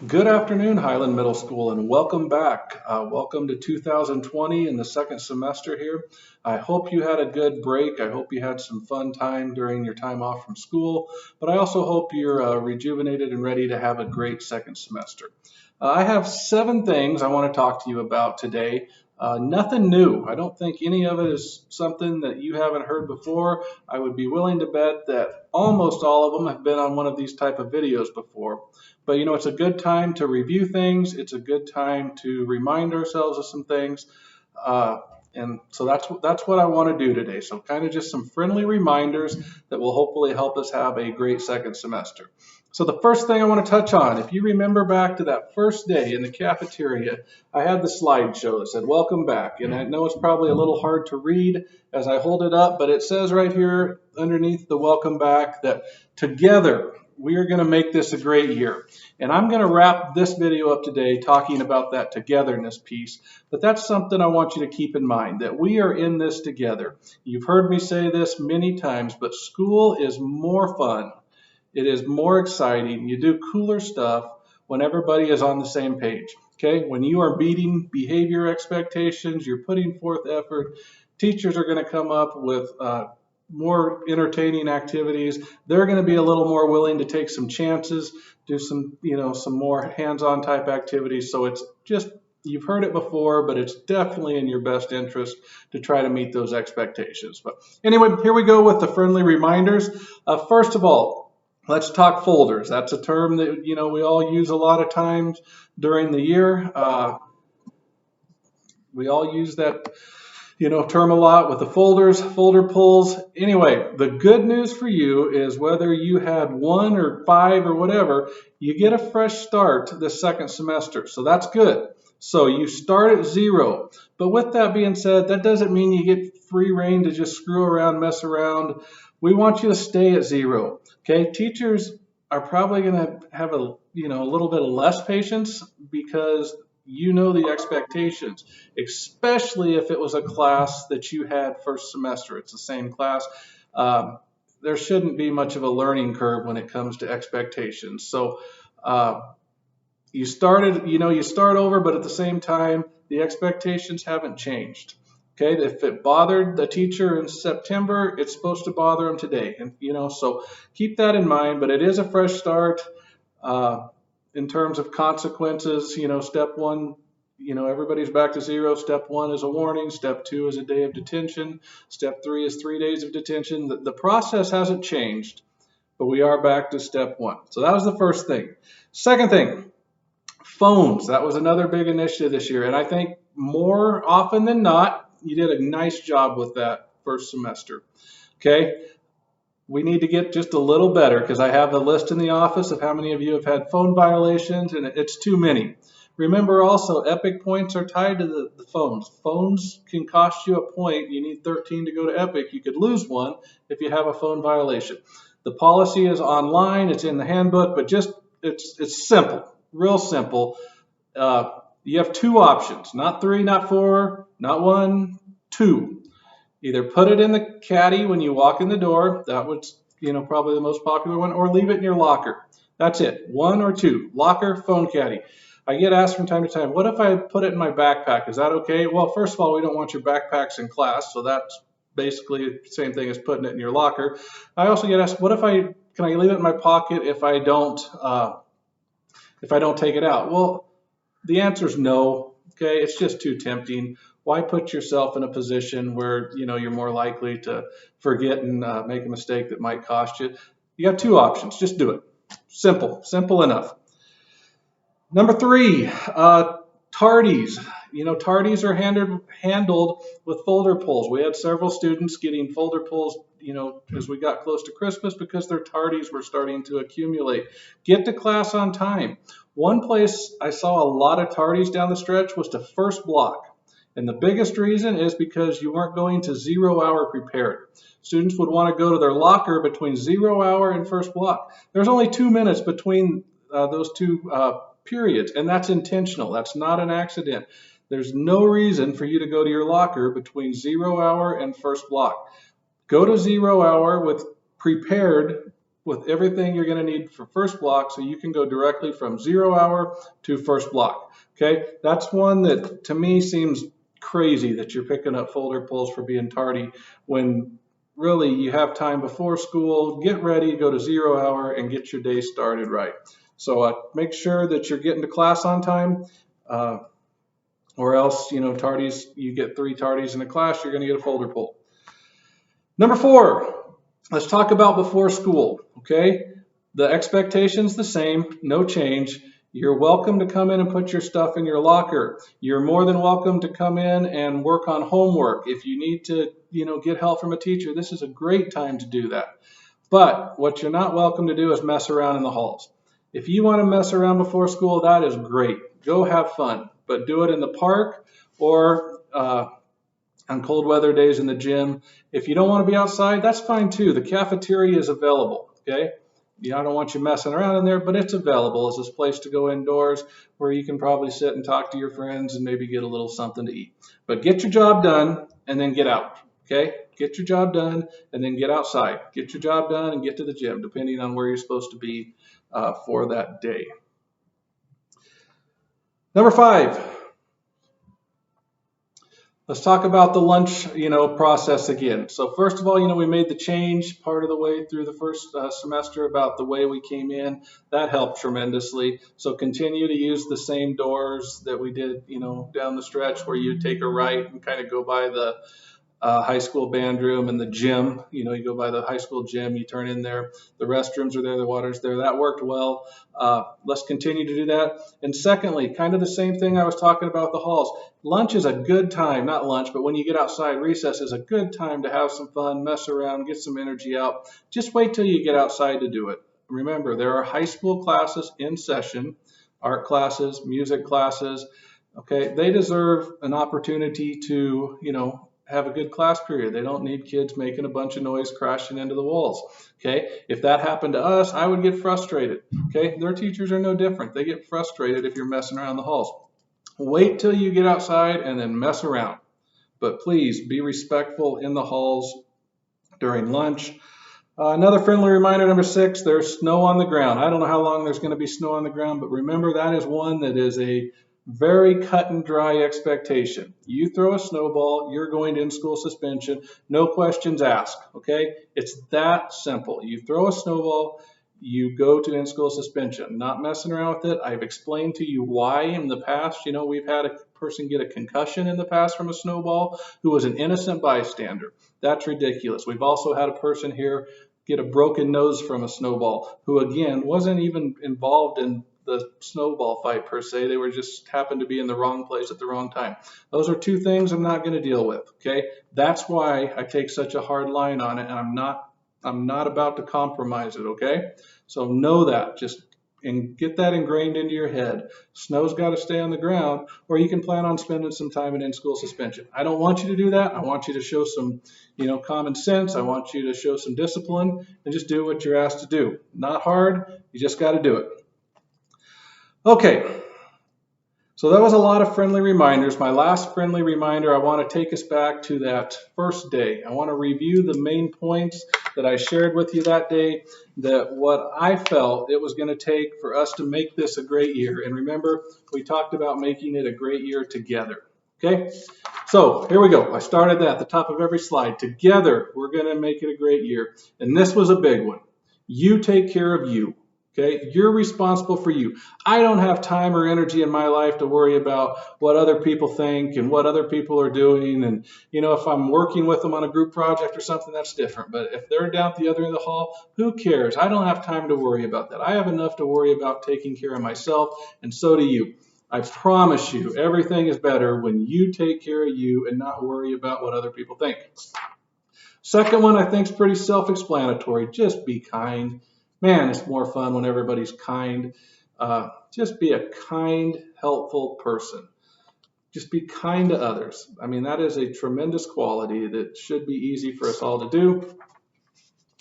Good afternoon, Highland Middle School, and welcome back. Welcome to 2020 in the second semester here. I hope you had a good break. I hope you had some fun time during your time off from school, but I also hope you're rejuvenated and ready to have a great second semester. I have 7 things I want to talk to you about today. Nothing new. I don't think any of it is something that you haven't heard before. I would be willing to bet that almost all of them have been on one of these type of videos before. But it's a good time to review things. It's a good time to remind ourselves of some things. And so that's what I want to do today. So kind of just some friendly reminders that will hopefully help us have a great second semester. So the first thing I want to touch on, if you remember back to that first day in the cafeteria, I had the slideshow that said welcome back. And I know it's probably a little hard to read as I hold it up, but it says right here underneath the welcome back that together we are going to make this a great year. And I'm going to wrap this video up today talking about that togetherness piece. But that's something I want you to keep in mind, that we are in this together. You've heard me say this many times, but school is more fun. It is more exciting. You do cooler stuff when everybody is on the same page. Okay? When you are meeting behavior expectations, you're putting forth effort, teachers are going to come up with more entertaining activities. They're going to be a little more willing to take some chances, do some more hands-on type activities. So it's just, you've heard it before, but it's definitely in your best interest to try to meet those expectations. But anyway, here we go with the friendly reminders. First of all, let's talk folders. That's a term that we all use a lot of times during the year. We all use that term a lot with the folders, folder pulls. Anyway, the good news for you is whether you had 1 or 5 or whatever, you get a fresh start this second semester. So that's good. So you start at 0. But with that being said, that doesn't mean you get free reign to just screw around, mess around. We want you to stay at 0. Okay, teachers are probably going to have a little bit of less patience because the expectations, especially if it was a class that you had first semester. It's the same class. There shouldn't be much of a learning curve when it comes to expectations. So you start over, but at the same time, the expectations haven't changed. Okay, if it bothered the teacher in September, it's supposed to bother them today. And so keep that in mind, but it is a fresh start. In terms of consequences, step 1, everybody's back to 0. Step 1 is a warning. Step 2 is a day of detention. Step 3 is 3 days of detention. The process hasn't changed, but we are back to step 1. So that was the first thing. Second thing, phones. That was another big initiative this year. And I think more often than not, you did a nice job with that first semester. Okay. We need to get just a little better because I have a list in the office of how many of you have had phone violations, and it's too many. Remember also, Epic points are tied to the phones. Phones can cost you a point. You need 13 to go to Epic. You could lose 1 if you have a phone violation. The policy is online. It's in the handbook, but it's simple, real simple. You have 2 options, not 3, not 4, not 1, 2. Either put it in the caddy when you walk in the door. That was, probably the most popular one, or leave it in your locker. That's it. 1 or 2. Locker, phone caddy. I get asked from time to time, what if I put it in my backpack? Is that okay? Well, first of all, we don't want your backpacks in class, so that's basically the same thing as putting it in your locker. I also get asked, can I leave it in my pocket if I don't take it out? Well, the answer is no. Okay, it's just too tempting. Why put yourself in a position where you're more likely to forget and make a mistake that might cost you? You got 2 options. Just do it. Simple enough. Number 3, tardies. Tardies are handled with folder pulls. We had several students getting folder pulls, as we got close to Christmas because their tardies were starting to accumulate. Get to class on time. One place I saw a lot of tardies down the stretch was to first block. And the biggest reason is because you weren't going to 0 hour prepared. Students would want to go to their locker between 0 hour and first block. There's only 2 minutes between those 2 periods, and that's intentional. That's not an accident. There's no reason for you to go to your locker between 0 hour and first block. Go to 0 hour with prepared with everything you're going to need for first block, so you can go directly from 0 hour to first block. Okay, that's one that to me seems crazy that you're picking up folder pulls for being tardy when really you have time before school. Get ready, go to 0 hour, and get your day started right. So make sure that you're getting to class on time, or else, tardies, you get 3 tardies in a class, you're going to get a folder pull. Number 4, let's talk about before school. Okay, the expectation's the same, no change. You're welcome to come in and put your stuff in your locker. You're more than welcome to come in and work on homework. If you need to, get help from a teacher, this is a great time to do that. But what you're not welcome to do is mess around in the halls. If you want to mess around before school, that is great. Go have fun, but do it in the park or on cold weather days in the gym. If you don't want to be outside, that's fine too. The cafeteria is available, okay? I don't want you messing around in there, but it's available as this place to go indoors where you can probably sit and talk to your friends and maybe get a little something to eat. But get your job done and then get out, okay? Get your job done and then get outside. Get your job done and get to the gym, depending on where you're supposed to be for that day. Number 5. Let's talk about the lunch, process again. So first of all, we made the change part of the way through the first semester about the way we came in. That helped tremendously. So continue to use the same doors that we did, down the stretch where you take a right and kind of go by the high school band room and the gym. You go by the high school gym, you turn in there. The restrooms are there, the water's there. That worked well. Let's continue to do that. And secondly, kind of the same thing I was talking about the halls. Lunch is a good time, not lunch, but when you get outside, recess is a good time to have some fun, mess around, get some energy out. Just wait till you get outside to do it. Remember, there are high school classes in session, art classes, music classes. Okay, they deserve an opportunity to, have a good class period. They don't need kids making a bunch of noise crashing into the walls. Okay, if that happened to us, I would get frustrated. Okay, their teachers are no different. They get frustrated if you're messing around the halls. Wait till you get outside and then mess around. But please be respectful in the halls during lunch. Another friendly reminder, number 6, there's snow on the ground. I don't know how long there's going to be snow on the ground, but remember that is one that is a very cut and dry expectation. You throw a snowball, you're going to in-school suspension, no questions asked, okay? It's that simple. You throw a snowball, you go to in-school suspension. Not messing around with it. I've explained to you why in the past. We've had a person get a concussion in the past from a snowball who was an innocent bystander. That's ridiculous. We've also had a person here get a broken nose from a snowball who, again, wasn't even involved in the snowball fight per se. They were just happened to be in the wrong place at the wrong time. Those are 2 things I'm not going to deal with. Okay, that's why I take such a hard line on it, and I'm not about to compromise it. Okay, so know that, and get that ingrained into your head. Snow's got to stay on the ground, or you can plan on spending some time in school suspension. I don't want you to do that. I want you to show some, common sense. I want you to show some discipline and just do what you're asked to do. Not hard. You just got to do it. Okay, so that was a lot of friendly reminders. My last friendly reminder, I want to take us back to that first day. I want to review the main points that I shared with you that day, that what I felt it was going to take for us to make this a great year. And remember, we talked about making it a great year together. Okay, so here we go. I started that at the top of every slide. Together, we're going to make it a great year. And this was a big one. You take care of you. Okay, you're responsible for you. I don't have time or energy in my life to worry about what other people think and what other people are doing. And, if I'm working with them on a group project or something, that's different. But if they're down at the other end of the hall, who cares? I don't have time to worry about that. I have enough to worry about taking care of myself, and so do you. I promise you, everything is better when you take care of you and not worry about what other people think. Second one I think is pretty self-explanatory. Just be kind. Man, it's more fun when everybody's kind. Just be a kind, helpful person. Just be kind to others. I mean, that is a tremendous quality that should be easy for us all to do.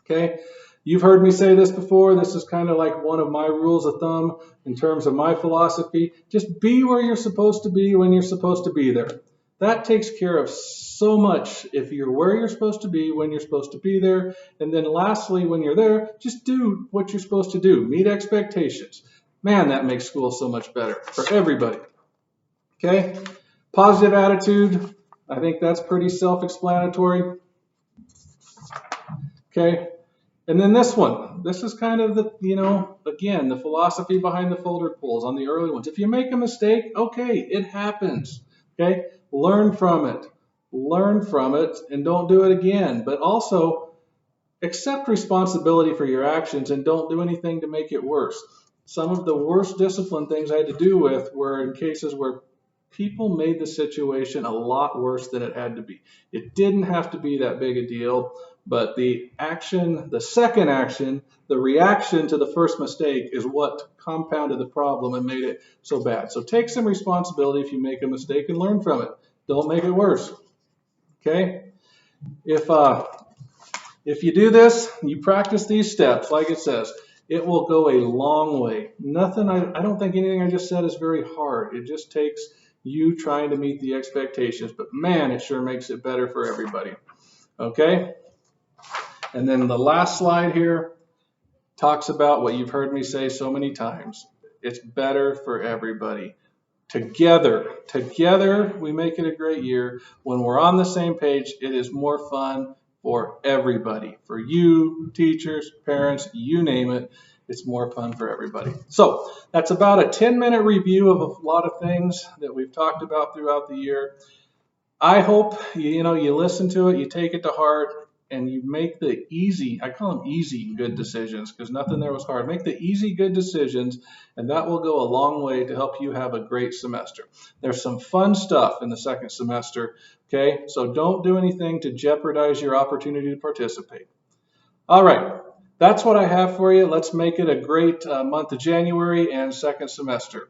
Okay, you've heard me say this before. This is kind of like one of my rules of thumb in terms of my philosophy. Just be where you're supposed to be when you're supposed to be there. That takes care of so much if you're where you're supposed to be, when you're supposed to be there. And then lastly, when you're there, just do what you're supposed to do. Meet expectations. Man, that makes school so much better for everybody. Okay? Positive attitude. I think that's pretty self-explanatory. Okay? And then this one. This is kind of the, again, the philosophy behind the folder pulls on the early ones. If you make a mistake, okay, it happens. Okay? Learn from it. Learn from it and don't do it again. But also accept responsibility for your actions and don't do anything to make it worse. Some of the worst discipline things I had to do with were in cases where people made the situation a lot worse than it had to be. It didn't have to be that big a deal, but the action, the second action, the reaction to the first mistake is what compounded the problem and made it so bad. So take some responsibility if you make a mistake and learn from it. Don't make it worse. Okay? If you do this, you practice these steps, like it says, it will go a long way. I don't think anything I just said is very hard. It just takes you trying to meet the expectations. But man, it sure makes it better for everybody. Okay? And then the last slide here talks about what you've heard me say so many times. It's better for everybody. Together, we make it a great year. When we're on the same page, it is more fun for everybody. For you, teachers, parents, you name it. It's more fun for everybody. So that's about a 10-minute review of a lot of things that we've talked about throughout the year. I hope you listen to it, you take it to heart, and you make the easy, I call them easy good decisions because nothing there was hard. Make the easy good decisions, and that will go a long way to help you have a great semester. There's some fun stuff in the second semester, okay? So don't do anything to jeopardize your opportunity to participate. All right, that's what I have for you. Let's make it a great month of January and second semester.